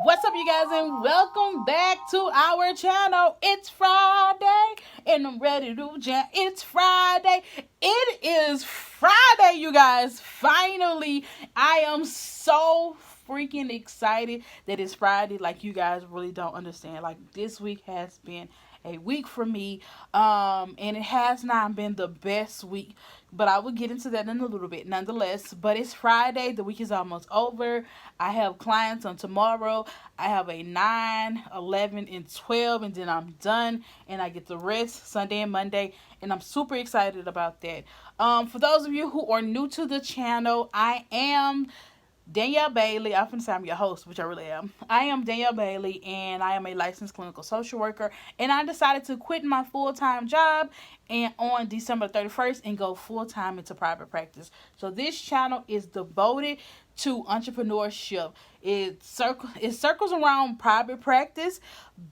What's up, you guys, and welcome back to our channel. It's Friday, and I'm ready to jam. It's Friday. It is Friday, you guys. Finally, I am so freaking excited that it's Friday. Like, you guys really don't understand. Like, this week has been a week for me, and it has not been the best week, but I will get into that in a little bit nonetheless. But it's Friday, the week is almost over. I have clients on tomorrow. I have a 9, 11, and 12, and then I'm done, and I get to rest Sunday and Monday, and I'm super excited about that. For those of you who are new to the channel, I am Danielle Bailey. I often say I'm your host, which I really am. I am Danielle Bailey, and I am a licensed clinical social worker. And I decided to quit my full-time job and on December 31st and go full-time into private practice. So this channel is devoted to entrepreneurship. It circles around private practice,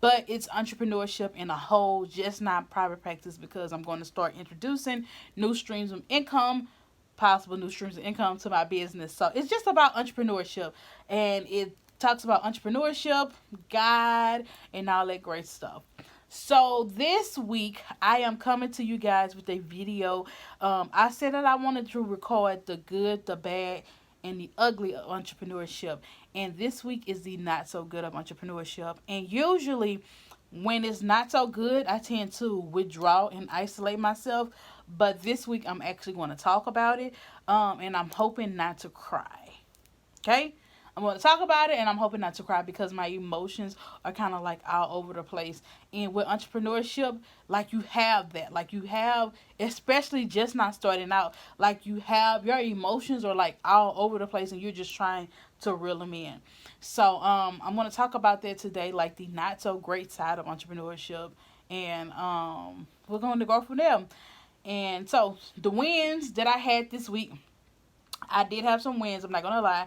but it's entrepreneurship in a whole, just not private practice, because I'm going to start introducing new streams of income, possible new streams of income to my business. So it's just about entrepreneurship, and it talks about entrepreneurship, God, and all that great stuff. So this week I am coming to you guys with a video. I said that I wanted to record the good, the bad, and the ugly of entrepreneurship, and this week is the not so good of entrepreneurship. And usually when it's not so good, I tend to withdraw and isolate myself. But this week, I'm actually going to talk about it, and I'm hoping not to cry. Okay? I'm going to talk about it, and I'm hoping not to cry, because my emotions are kind of like all over the place. And with entrepreneurship, like, you have that. Like, you have, especially just not starting out, like, you have, your emotions are like all over the place, and you're just trying to reel them in. So I'm going to talk about that today, like the not so great side of entrepreneurship, and we're going to go from there. And so the wins that I had this week, I did have some wins. I'm not gonna lie.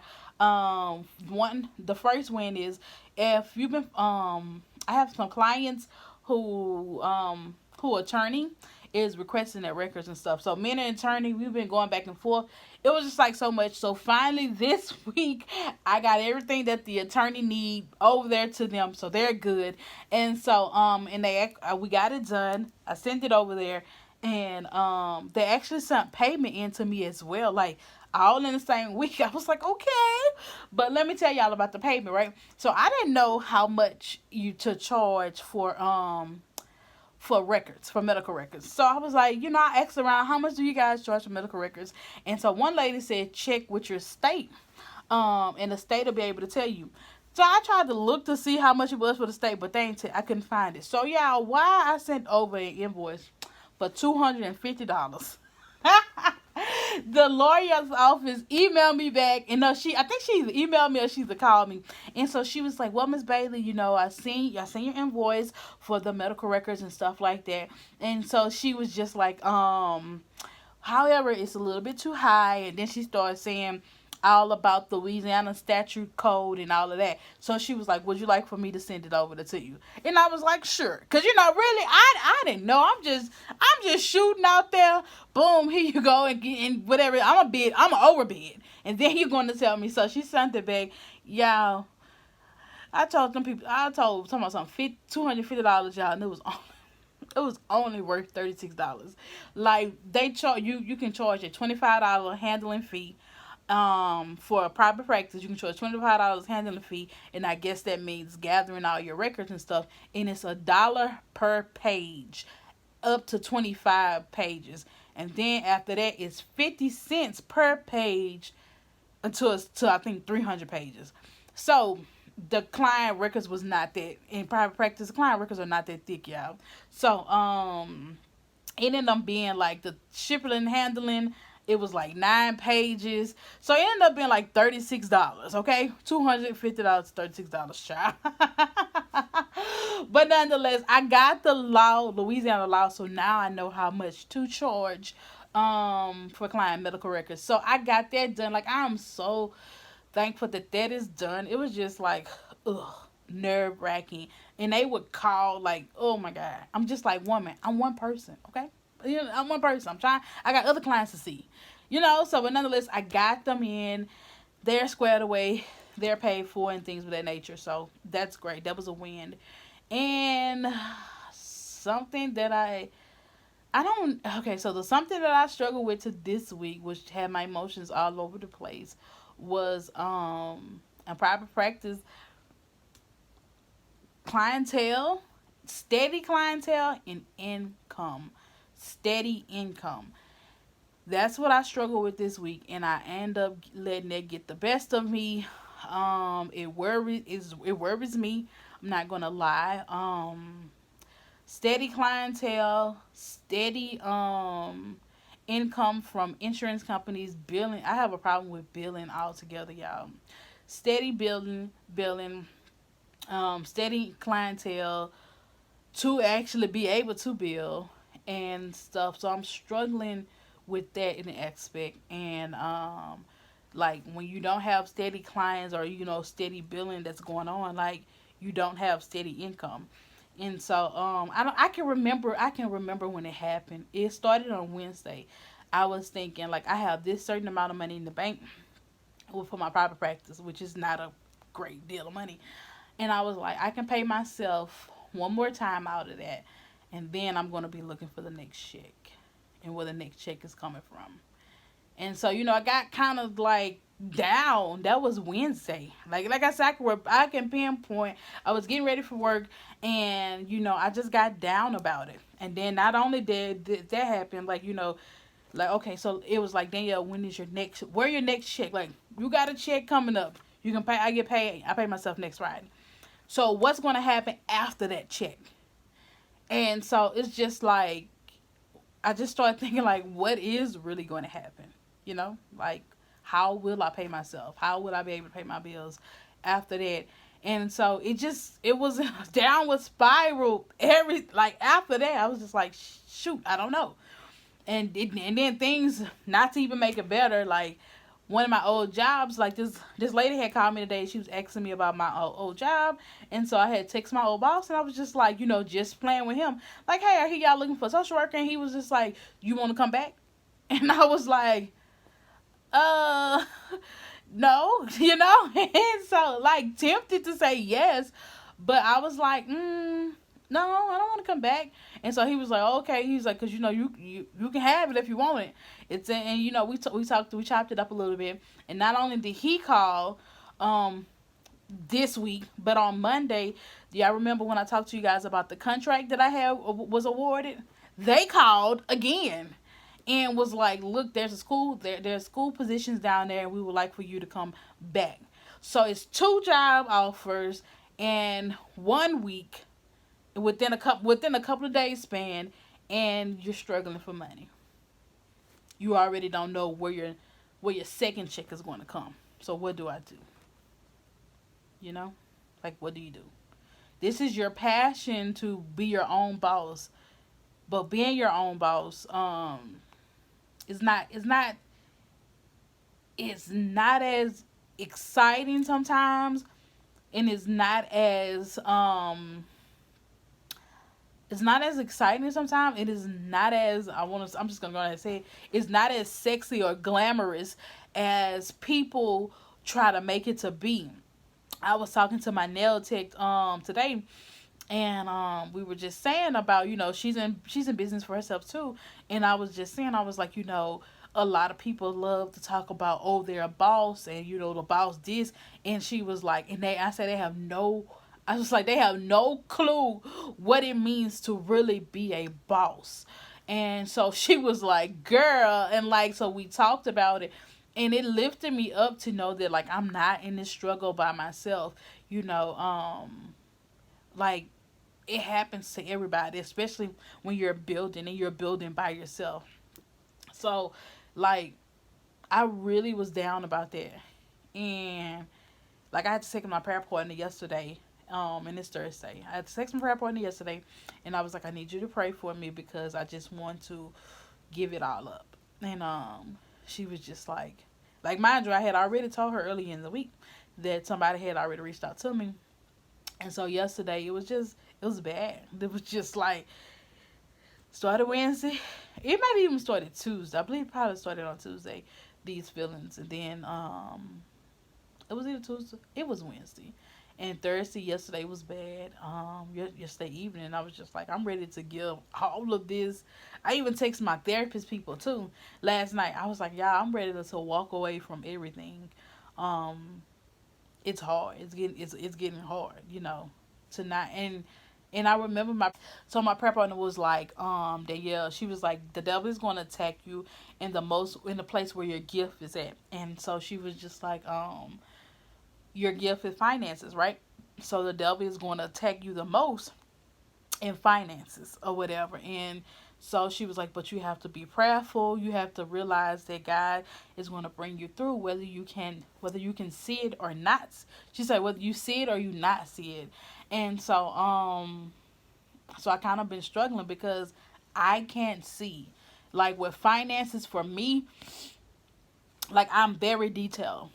The first win is, if you've been, I have some clients who attorney is requesting their records and stuff. So me and an attorney, we've been going back and forth. It was just like so much. So finally this week, I got everything that the attorney need over there to them, so they're good. And so and we got it done. I sent it over there, and they actually sent payment in to me as well, like all in the same week. I was like, okay. But let me tell y'all about the payment, right? So I didn't know how much you to charge for records, for medical records. So I was like, I asked around, how much do you guys charge for medical records? And so one lady said, check with your state, and the state will be able to tell you. So I tried to look to see how much it was for the state, but I couldn't find it. So y'all, why I sent over an invoice for $250. The lawyer's office emailed me back, and I think she either emailed me or she either called me. And so she was like, well, Miss Bailey, I seen your invoice for the medical records and stuff like that. And so she was just like, however, it's a little bit too high. And then she started saying all about the Louisiana statute code and all of that. So she was like, would you like for me to send it over to you? And I was like, sure. Because, really, I didn't know. I'm just shooting out there. Boom, here you go. And whatever. I'm a overbid. And then you're going to tell me. So she sent it back. Y'all, I told some people, talking about something, $250, y'all, and it was only worth $36. Like, they charge you can charge a $25 handling fee. For a private practice, you can charge $25 handling fee, and I guess that means gathering all your records and stuff. And it's $1 per page, up to 25 pages, and then after that, it's 50 cents per page until I think 300 pages. So the client records was not that, in private practice, the client records are not that thick, y'all. So it ended up being like the shipping and handling. It was like 9 pages. So it ended up being like $36, okay? $250, $36, child. But nonetheless, I got the Louisiana law, so now I know how much to charge for client medical records. So I got that done. Like, I'm so thankful that is done. It was just like, nerve-wracking. And they would call like, oh my God. I'm just like, woman, I'm one person, okay? I'm one person. I got other clients to see. So but nonetheless, I got them in. They're squared away. they're paid for and things of that nature. So that's great. That was a win. And something that I don't okay, so the something that I struggled with to this week, which had my emotions all over the place, was in private practice, clientele, steady clientele, and income. Steady income. That's what I struggle with this week, and I end up letting it get the best of me. It worries me. I'm not gonna lie. Steady clientele, steady income from insurance companies, billing. I have a problem with billing altogether, y'all. Steady billing, steady clientele to actually be able to bill and stuff. So I'm struggling with that in the aspect. And like when you don't have steady clients or steady billing that's going on, like you don't have steady income. And so I can remember when it happened. It started on Wednesday. I was thinking like I have this certain amount of money in the bank for my private practice, which is not a great deal of money. And I was like, I can pay myself one more time out of that, and then I'm going to be looking for the next check and where the next check is coming from. And so, I got kind of like down. That was Wednesday. Like I said, I can pinpoint. I was getting ready for work, and I just got down about it. And then not only did that happen, like okay, so it was like, Danielle, when is where your next check? Like you got a check coming up. You can pay. I get paid. I pay myself next Friday. So what's going to happen after that check? And so it's just like I just started thinking like, what is really going to happen? Like how will I pay myself? How will I be able to pay my bills after that? And so it was a downward spiral. After that, I was just like, shoot, I don't know. And then things, not to even make it better, like one of my old jobs, like this lady had called me today. She was asking me about my old job, and so I had text my old boss, and I was just like, just playing with him, like, hey, I hear y'all looking for a social worker, and he was just like, you want to come back? And I was like, uh, no, and so like tempted to say yes, but I was like, no, I don't want to come back. And so he was like, okay. He's like, because you can have it if you want it. And we chopped it up a little bit. And not only did he call, this week, but on Monday, do y'all remember when I talked to you guys about the contract that I had was awarded? They called again and was like, look, there's school positions down there, and we would like for you to come back. So it's 2 job offers and 1 week within a couple of days span, and you're struggling for money. You already don't know where your second check is going to come. So what do I do? Like, what do you do? This is your passion to be your own boss, but being your own boss, it's not as exciting sometimes, and it's not as exciting sometimes. It is not as I'm just gonna go ahead and say it. It's not as sexy or glamorous as people try to make it to be. I was talking to my nail tech today, and we were just saying about she's in business for herself too, and I was just saying, I was like, a lot of people love to talk about, oh, they're a boss, and the boss this, and she was like, and I said they have no. I was like, they have no clue what it means to really be a boss. And so she was like, girl, and like, so we talked about it, and it lifted me up to know that like I'm not in this struggle by myself. Like it happens to everybody, especially when you're building and you're building by yourself. So like I really was down about that. And like I had to take my prayer partner yesterday, and it's Thursday. I had to text my prayer partner yesterday, and I was like, I need you to pray for me because I just want to give it all up. And she was just like mind you, I had already told her early in the week that somebody had already reached out to me. And so yesterday it was bad. It was just like started Wednesday. It might have even started Tuesday. I believe it probably started on Tuesday, these feelings. And then It was either Tuesday. It was Wednesday. And Thursday, yesterday was bad. Yesterday evening, I was just like, I'm ready to give all of this. I even text my therapist people too last night. I was like, y'all, I'm ready to walk away from everything. Um, it's hard. It's getting hard, to not and I remember my prep partner was like, Danielle, she was like, the devil is gonna attack you in the place where your gift is at. And so she was just like, your gift is finances, right? So the devil is gonna attack you the most in finances or whatever. And so she was like, but you have to be prayerful. You have to realize that God is going to bring you through, whether you can see it or not. She said, whether you see it or you not see it. And so I kind of been struggling because I can't see, like with finances for me, like I'm very detailed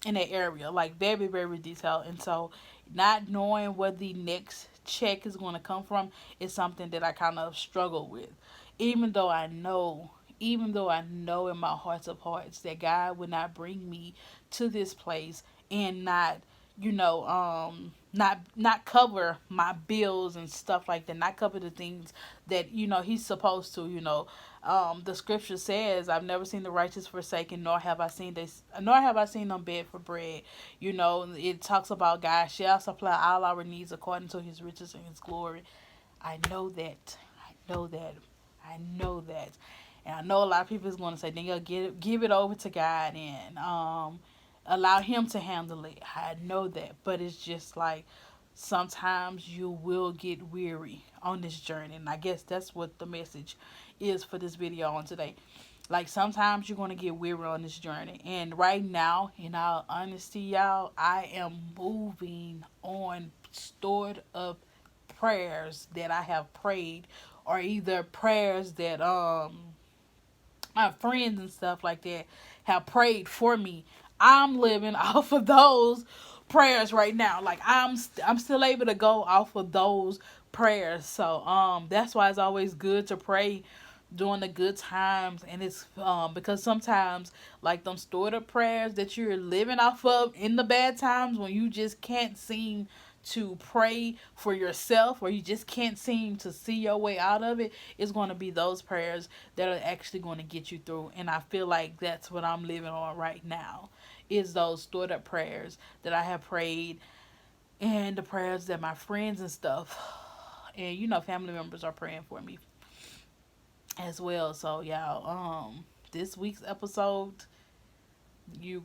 in that area, like very, very detailed. And so not knowing where the next check is going to come from is something that I kind of struggle with. Even though I know, even though I know in my hearts of hearts that God would not bring me to this place and not, not cover my bills and stuff like that, not cover the things that He's supposed to. The scripture says, "I've never seen the righteous forsaken, nor have I seen them beg for bread." It talks about God shall supply all our needs according to His riches and His glory. I know that. I know that. I know that. And I know a lot of people is going to say, "Then you'll give it over to God and allow Him to handle it." I know that, but it's just like sometimes you will get weary on this journey, and I guess that's what the message is for this video on today. Like sometimes you're gonna get weary on this journey, and right now, in all honesty, y'all, I am moving on stored up prayers that I have prayed, or either prayers that my friends and stuff like that have prayed for me. I'm living off of those prayers right now. Like I'm still able to go off of those prayers. So that's why it's always good to pray during the good times. And it's because sometimes like them stored up prayers that you're living off of in the bad times, when you just can't seem to pray for yourself, or you just can't seem to see your way out of it, it's going to be those prayers that are actually going to get you through. And I feel like that's what I'm living on right now, is those stored up prayers that I have prayed, and the prayers that my friends and stuff and family members are praying for me as well. So y'all, this week's episode, you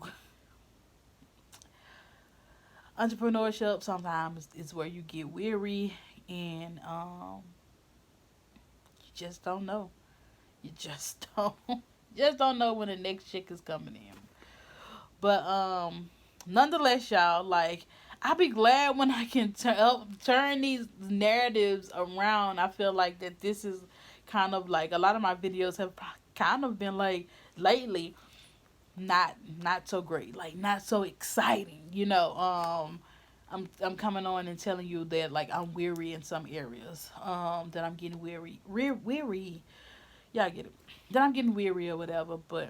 entrepreneurship sometimes is where you get weary, and you just don't know. You just don't just don't know when the next check is coming in. But nonetheless, y'all, like I'll be glad when I can turn these narratives around. I feel like that this is kind of like a lot of my videos have kind of been like lately not so great, like not so exciting. I'm coming on and telling you that like I'm weary in some areas. That I'm getting weary. Yeah, I get it. That I'm getting weary or whatever, but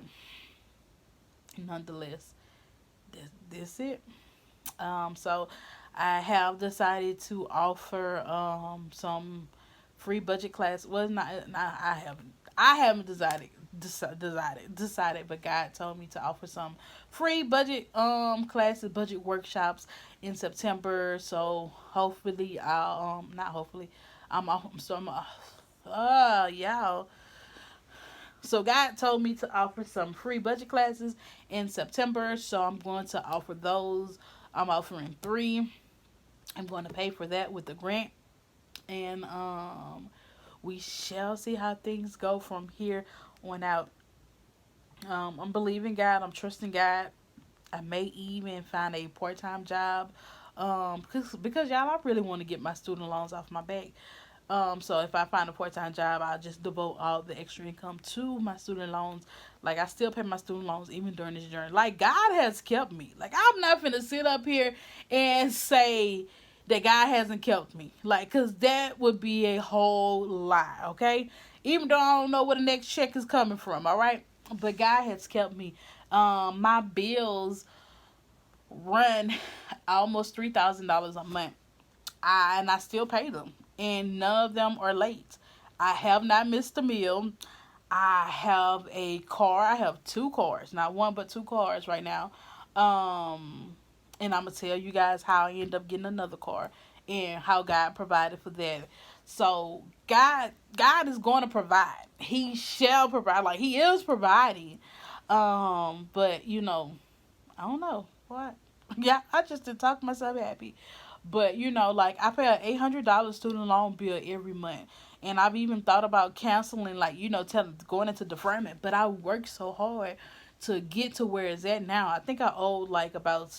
nonetheless, this it. So I have decided to offer some free budget class. Well, not I haven't decided, but God told me to offer some free budget classes, budget workshops in September. So hopefully I'll not hopefully I'm off. So y'all. So God told me to offer some free budget classes in September. So I'm going to offer those. I'm offering 3. I'm going to pay for that with the grant, and we shall see how things go from here on out. I'm believing God. I'm trusting God. I may even find a part-time job, because y'all, I really want to get my student loans off my back. So if I find a part-time job, I'll just devote all the extra income to my student loans. Like I still pay my student loans even during this journey. Like God has kept me. Like I'm not gonna sit up here and say that God hasn't kept me. Like, cause that would be a whole lie. Okay, even though I don't know where the next check is coming from. All right, but God has kept me. My bills run almost $3,000 a month. I still pay them, and none of them are late. I have not missed a meal. I have a car. I have two cars, not one but two cars right now. Um, and I'm gonna tell you guys how I end up getting another car and how God provided for that. So God is going to provide. He shall provide. Like He is providing. But I don't know what. Yeah, I just did talk myself happy. But like I pay an $800 student loan bill every month, and I've even thought about canceling, like going into deferment. But I worked so hard to get to where it's at now. I think I owe like about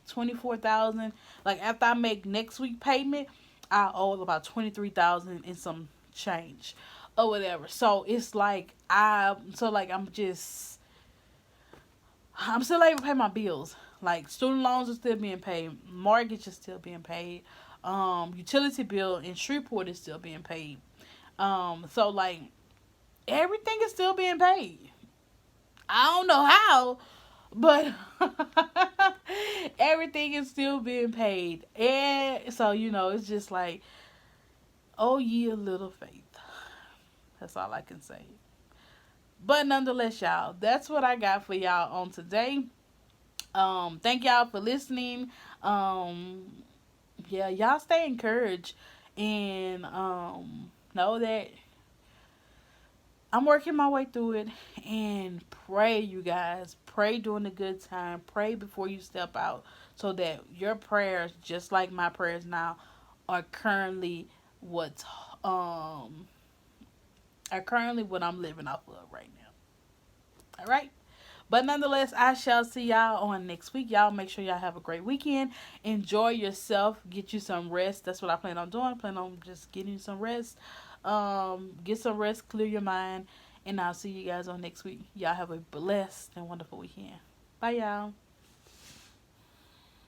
24,000. Like after I make next week payment, I owe about 23,000 and some change, or whatever. So it's like I'm still able to pay my bills. Like student loans are still being paid, mortgage is still being paid, utility bill in Shreveport is still being paid. So like everything is still being paid. I don't know how, but everything is still being paid, and so it's just like, oh ye a little faith. That's all I can say. But nonetheless, y'all, that's what I got for y'all on today. Thank y'all for listening. Yeah, y'all stay encouraged and know that I'm working my way through it, and pray, you guys. Pray during the good time. Pray before you step out so that your prayers, just like my prayers now, are currently what's um what I'm living off of right now. All right? But nonetheless, I shall see y'all on next week. Y'all make sure y'all have a great weekend. Enjoy yourself. Get you some rest. That's what I plan on doing. I plan on just getting some rest. Get some rest, clear your mind, and I'll see you guys on next week. Y'all have a blessed and wonderful weekend. Bye, y'all.